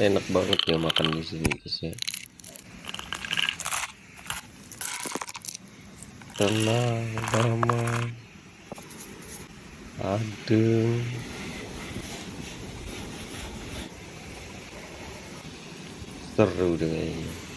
Enak banget ya makan di sini guys ya. Tenang, damai, adem. Seru deh kayaknya.